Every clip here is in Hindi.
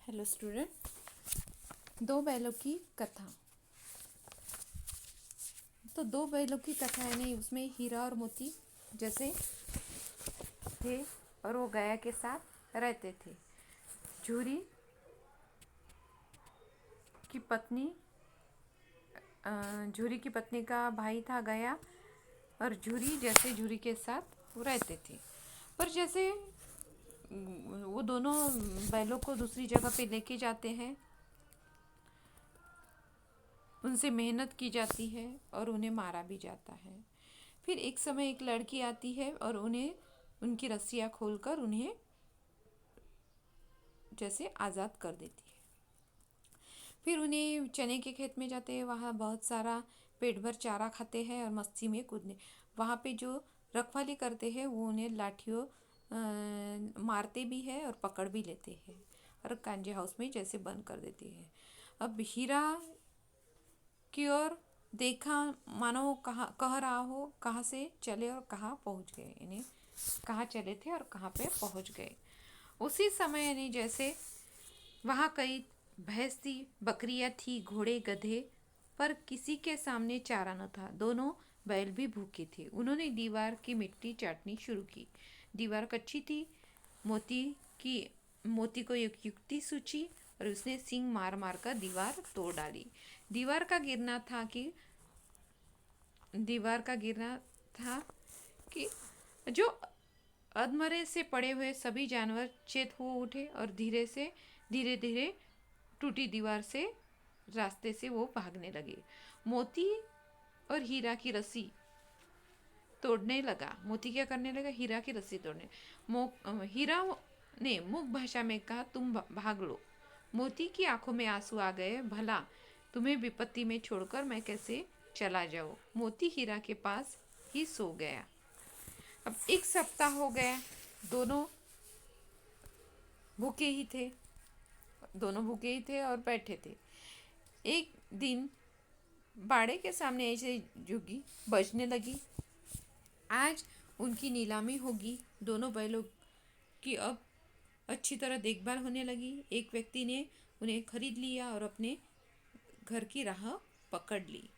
Hello student. दो बैलों की कथा। तो दो बैलों की कथा है नहीं, उसमें हीरा और मोती जैसे थे और वो गया के साथ रहते थे। झूरी की पत्नी झूरी की पत्नी का भाई था गया, और झूरी जैसे झूरी के साथ वो रहते थे। पर जैसे वो दोनों बैलों को दूसरी जगह पे लेके जाते हैं, उनसे मेहनत की जाती है और उन्हें मारा भी जाता है। फिर एक समय एक लड़की आती है और उन्हें उनकी रस्सियाँ खोलकर उन्हें जैसे आज़ाद कर देती है। फिर उन्हें चने के खेत में जाते हैं, वहाँ बहुत सारा पेट भर चारा खाते हैं और मस्ती में कूदने। वहाँ पे जो रखवाली करते हैं वो उन्हें लाठियों मारते भी है और पकड़ भी लेते हैं और कांजे हाउस में जैसे बंद कर देते हैं। अब हीरा की ओर देखा, मानो कह रहा हो कहाँ से चले और कहाँ पहुँच गए, इन्हें कहाँ चले थे और कहाँ पे पहुँच गए। उसी समय यानी जैसे वहाँ कई भैंस थी, बकरियाँ थी, घोड़े गधे, पर किसी के सामने चारा न था। दोनों बैल भी भूखे थे। उन्होंने दीवार की मिट्टी चाटनी शुरू की। दीवार कच्ची थी। मोती की मोती को एक युक्ति सूझी और उसने सींग मार मार कर दीवार तोड़ डाली। दीवार का गिरना था कि जो अधमरे से पड़े हुए सभी जानवर चेत हो उठे और धीरे धीरे टूटी दीवार से रास्ते से वो भागने लगे। मोती और हीरा की रस्सी तोड़ने लगा। मोती क्या करने लगा? हीरा की रस्सी तोड़ने। हीरा ने मुख भाषा में कहा, तुम भाग लो। मोती की आंखों में आंसू आ गए। भला तुम्हें विपत्ति में छोड़कर मैं कैसे चला जाऊं? मोती हीरा के पास ही सो गया। अब एक सप्ताह हो गया। दोनों भूखे ही थे और बैठे थे। एक दिन बाड़े के सामने ऐसे जुगी बजने लगी। आज उनकी नीलामी होगी। दोनों बैलों की अब अच्छी तरह देखभाल होने लगी। एक व्यक्ति ने उन्हें खरीद लिया और अपने घर की राह पकड़ ली।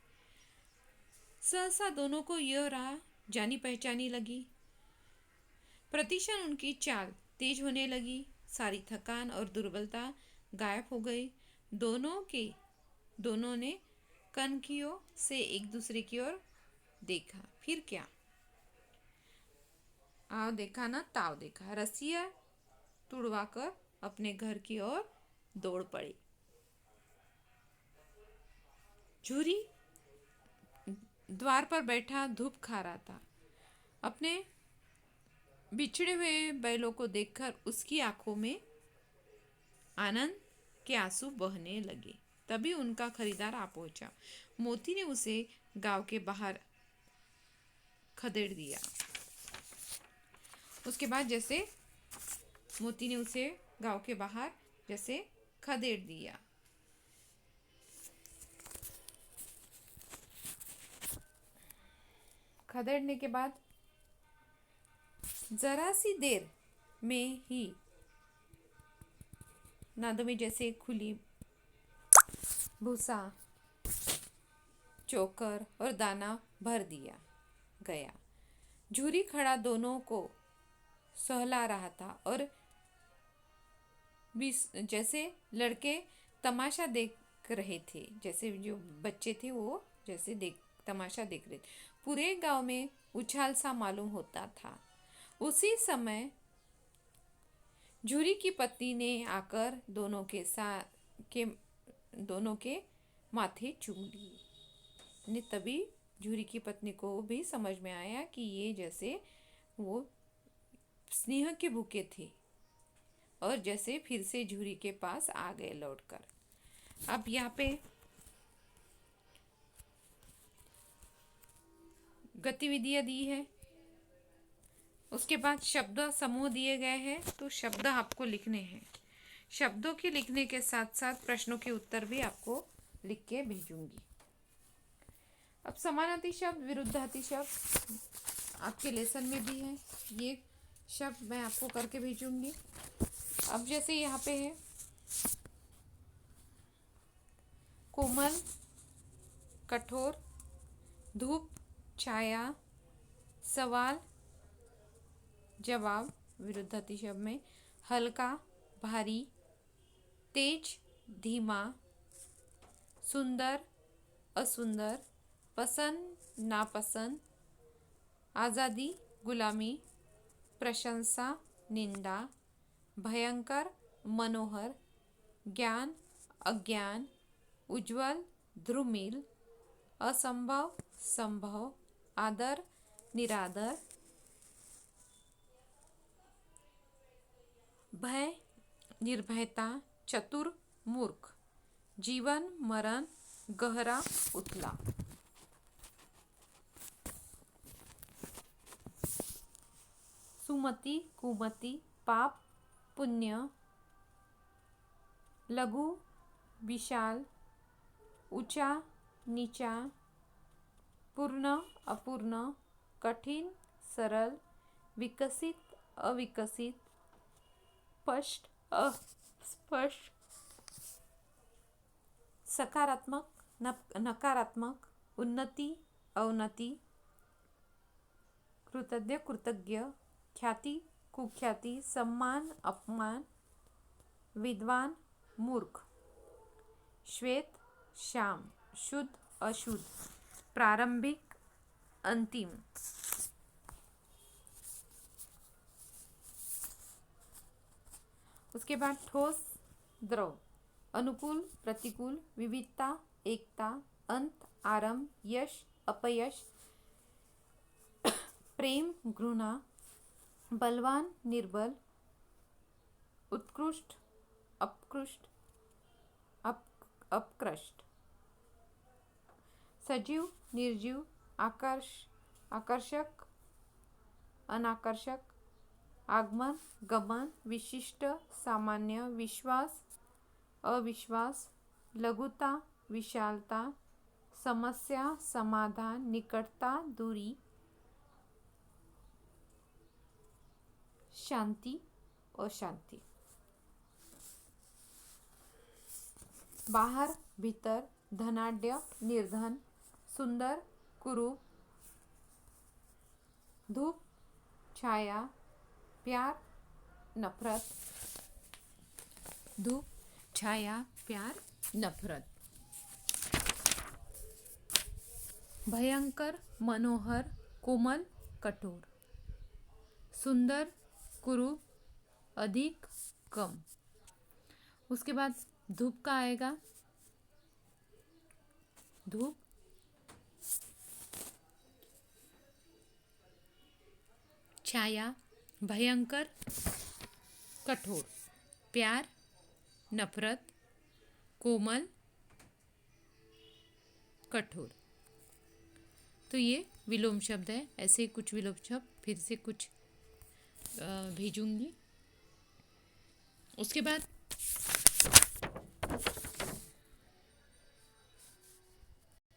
सहसा दोनों को यह राह जानी पहचानी लगी। प्रतिक्षण उनकी चाल तेज होने लगी। सारी थकान और दुर्बलता गायब हो गई। दोनों ने कनखियों से एक दूसरे की ओर देखा। फिर क्या? आव देखा ना ताव देखा। रस्सियाँ तुड़वाकर अपने घर की ओर दौड़ पड़ी। झूरी द्वार पर बैठा धूप खा रहा था। अपने बिछड़े हुए बैलों को देखकर उसकी आंखों में आनंद के आंसू बहने लगे। तभी उनका खरीदार आ पहुंचा। मोती ने उसे गांव के बाहर खदेड़ दिया। उसके बाद जैसे मोती ने उसे गांव के बाहर जैसे खदेड़ दिया। खदेड़ने के बाद जरा सी देर में ही नादों में जैसे खुली भूसा, चोकर और दाना भर दिया गया। झूरी खड़ा दोनों को सहला रहा था और जैसे लड़के तमाशा देख रहे थे। जैसे जो बच्चे थे वो जैसे तमाशा देख रहे थे। पूरे गांव में उछाल सा मालूम होता था। उसी समय झूरी की पत्नी ने आकर दोनों के माथे चूम ली। तभी झूरी की पत्नी को भी समझ में आया कि ये जैसे वो स्नेह के भूखे थे और जैसे फिर से झूरी के पास आ गए लौटकर। अब यहाँ पे गतिविधियाँ दी है। उसके बाद शब्द समूह दिए गए हैं, तो शब्द आपको लिखने हैं। शब्दों के लिखने के साथ साथ प्रश्नों के उत्तर भी आपको लिख के भेजूंगी। अब समानार्थी शब्द, विरुद्धार्थी शब्द आपके लेसन में भी है। ये शब्द मैं आपको करके भेजूंगी। अब जैसे यहाँ पे है कोमल, कठोर, धूप, छाया, सवाल, जवाब विरुद्धार्थी शब्द में, हल्का, भारी, तेज, धीमा, सुंदर, असुंदर, पसंद, नापसंद, आज़ादी, गुलामी, प्रशंसा, निंदा, भयंकर, मनोहर, ज्ञान, अज्ञान, उज्ज्वल, ध्रुमिल, असंभव, संभव, आदर, निरादर, भय, निर्भयता, चतुर, मूर्ख, जीवन, मरण, गहरा, उतला। सुमति, कुमति, पाप, पुण्य, लघु, विशाल, ऊंचा, नीचा, पूर्ण, अपूर्ण, कठिन, सरल, विकसित, अविकसित, स्पष्ट, अस्पष्ट, सकारात्मक, नकारात्मक, उन्नति, अवनति, कृतज्ञ, कृतज्ञ, ख्याति, कुख्याति, सम्मान, अपमान, विद्वान, मूर्ख, श्वेत, श्याम, शुद्ध, अशुद्ध, प्रारंभिक, अंतिम। उसके बाद ठोस, द्रव, अनुकूल, प्रतिकूल, विविधता, एकता, अंत, आरंभ, यश, अपयश, प्रेम, घृणा, बलवान, निर्बल, उत्कृष्ट, अपकृष्ट, अपकृष्ट, सजीव, निर्जीव, आकर्षक, अनाकर्षक, आगमन, गमन, विशिष्ट, सामान्य, विश्वास, अविश्वास, लघुता, विशालता, समस्या, समाधान, निकटता, दूरी, शांति, अशांति। बाहर, भीतर, धनाढ्य, निर्धन, सुंदर, कुरूप, धूप, छाया, प्यार, नफरत, धूप, छाया, प्यार, नफरत, भयंकर, मनोहर, कोमल, कठोर, सुंदर, कुरूप, अधिक, कम। उसके बाद धूप का आएगा। धूप, छाया, भयंकर, कठोर, प्यार, नफरत, कोमल, कठोर। तो ये विलोम शब्द है। ऐसे कुछ विलोम शब्द फिर से कुछ भेजूंगी। उसके बाद